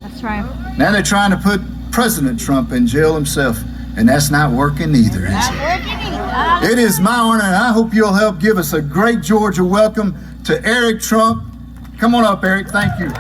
That's right. Now they're trying to put President Trump in jail himself, and that's not working either, is it? It is my honor, and I hope you'll help give us a great Georgia welcome to Eric Trump. Come on up, Eric. Thank you.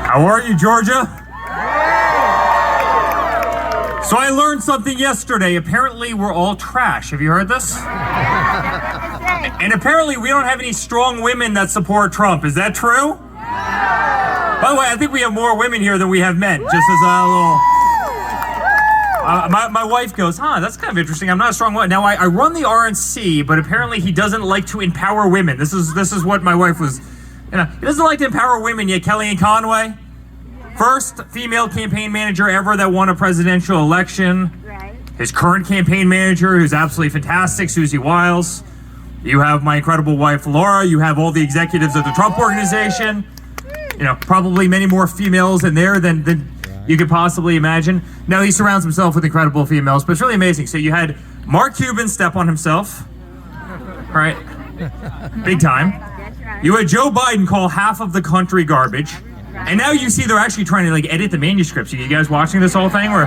How are you, Georgia? So I learned something yesterday. Apparently, we're all trash. Have you heard this? And apparently, we don't have any strong women that support Trump. Is that true? By the way, I think we have more women here than we have men. Just as a little... my wife goes, that's kind of interesting. I'm not a strong woman. Now, I run the RNC, but apparently he doesn't like to empower women. This is what my wife was... he doesn't like to empower women yet, Kellyanne Conway. First female campaign manager ever that won a presidential election. Right. His current campaign manager, who's absolutely fantastic, Susie Wiles. You have my incredible wife, Laura. You have all the executives of the Trump Organization. Probably many more females in there than you could possibly imagine. Now, he surrounds himself with incredible females, but it's really amazing. So you had Mark Cuban step on himself. Right? Big time. You had Joe Biden call half of the country garbage. And now you see they're actually trying to edit the manuscripts. You guys watching this whole thing? Where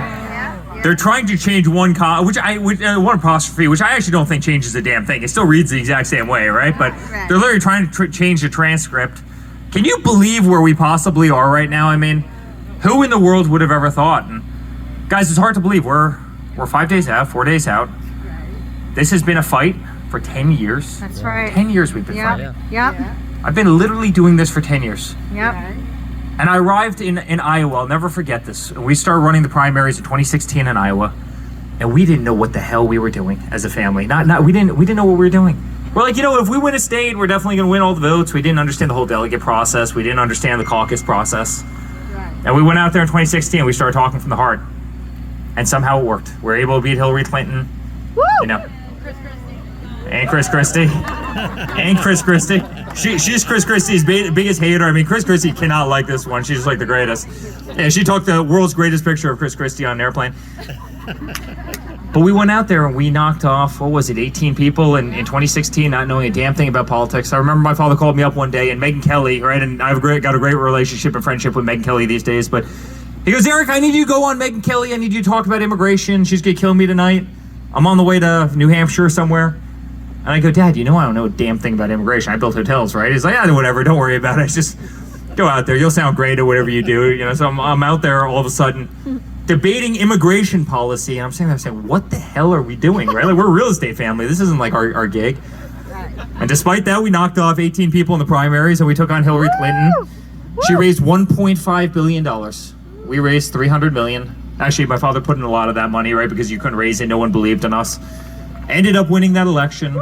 they're trying to change one apostrophe, which I actually don't think changes a damn thing. It still reads the exact same way, right? But they're literally trying to change the transcript. Can you believe where we possibly are right now? I mean, who in the world would have ever thought? And guys, it's hard to believe. We're 5 days out, 4 days out. This has been a fight for 10 years. That's right. 10 years we've been fighting. Yep. I've been literally doing this for 10 years. Yep. And I arrived in Iowa. I'll never forget this. We started running the primaries in 2016 in Iowa, and we didn't know what the hell we were doing as a family. We didn't know what we were doing. We're like, if we win a state, we're definitely going to win all the votes. We didn't understand the whole delegate process. We didn't understand the caucus process. Right. And we went out there in 2016. We started talking from the heart, and somehow it worked. We were able to beat Hillary Clinton. Woo! And Chris Christie. And Chris Christie. She's Chris Christie's biggest hater. I mean, Chris Christie cannot like this one. She's like the greatest. Yeah, she took the world's greatest picture of Chris Christie on an airplane. But we went out there and we knocked off, 18 people in 2016, not knowing a damn thing about politics. I remember my father called me up one day, and Megyn Kelly, right? And I've got a great relationship and friendship with Megyn Kelly these days. But he goes, Eric, I need you to go on Megyn Kelly. I need you to talk about immigration. She's going to kill me tonight. I'm on the way to New Hampshire somewhere. And I go, Dad, I don't know a damn thing about immigration. I built hotels, right? He's like, whatever, don't worry about it. Just go out there. You'll sound great at whatever you do. So I'm out there all of a sudden debating immigration policy. And I'm saying, what the hell are we doing, right? We're a real estate family. This isn't like our gig. And despite that, we knocked off 18 people in the primaries, and we took on Hillary Clinton. She raised $1.5 billion. We raised $300 million. Actually, my father put in a lot of that money, right? Because you couldn't raise it. No one believed in us. Ended up winning that election.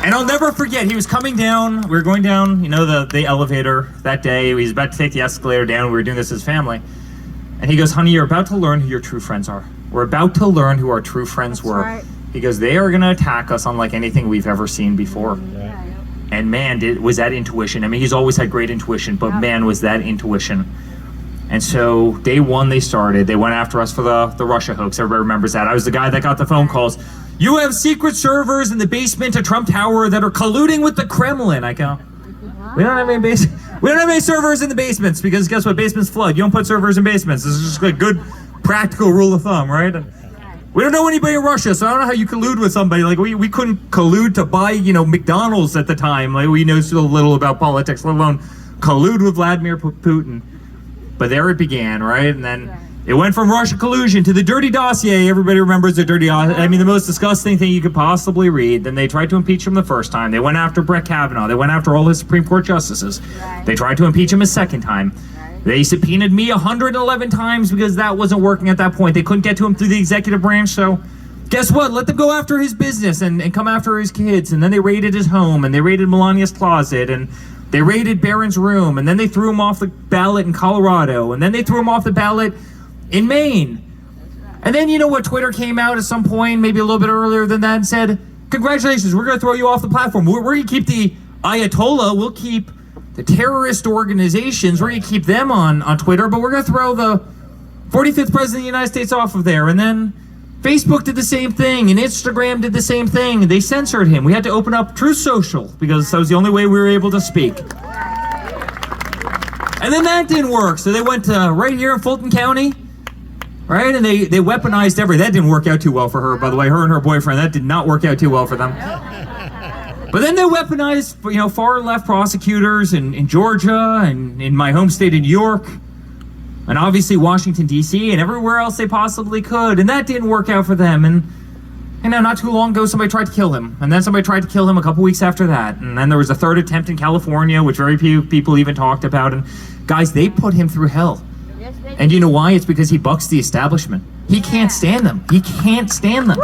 And I'll never forget, he was coming down, we were going down, the elevator that day. He was about to take the escalator down. We were doing this as family. And he goes, honey, you're about to learn who your true friends are. We're about to learn who our true friends were. Right. He goes, they are going to attack us unlike anything we've ever seen before. Yeah. And man, was that intuition. I mean, he's always had great intuition, but man, was that intuition. And so day one, they went after us for the Russia hoax. Everybody remembers that. I was the guy that got the phone calls. You have secret servers in the basement of Trump Tower that are colluding with the Kremlin. I go, we don't have any servers in the basements, because guess what? Basements flood. You don't put servers in basements. This is just a good practical rule of thumb, right? And we don't know anybody in Russia, so I don't know how you collude with somebody. We couldn't collude to buy, McDonald's at the time. We know so little about politics, let alone collude with Vladimir Putin. But there it began, right? And then it went from Russia collusion to the dirty dossier. Everybody remembers the dirty dossier. I mean, the most disgusting thing you could possibly read. Then they tried to impeach him the first time. They went after Brett Kavanaugh. They went after all his Supreme Court justices. Right. They tried to impeach him a second time. Right. They subpoenaed me 111 times because that wasn't working at that point. They couldn't get to him through the executive branch, so guess what? Let them go after his business and come after his kids. And then they raided his home, and they raided Melania's closet, and they raided Barron's room, and then they threw him off the ballot in Colorado, and then they threw him off the ballot in Maine. And then you know what? Twitter came out at some point, maybe a little bit earlier than that, and said, congratulations, we're going to throw you off the platform. We're going to keep the Ayatollah, we'll keep the terrorist organizations, we're going to keep them on Twitter, but we're going to throw the 45th president of the United States off of there. And then Facebook did the same thing, and Instagram did the same thing. They censored him. We had to open up Truth Social because that was the only way we were able to speak. And then that didn't work, so they went to right here in Fulton County, right? And they weaponized everything. That didn't work out too well for her, by the way. Her and her boyfriend, that did not work out too well for them. But then they weaponized, far left prosecutors in Georgia and in my home state of New York, and obviously Washington, D.C., and everywhere else they possibly could. And that didn't work out for them. And not too long ago, somebody tried to kill him. And then somebody tried to kill him a couple weeks after that. And then there was a third attempt in California, which very few people even talked about. And guys, they put him through hell. And you know why? It's because he bucks the establishment. He can't stand them. He can't stand them.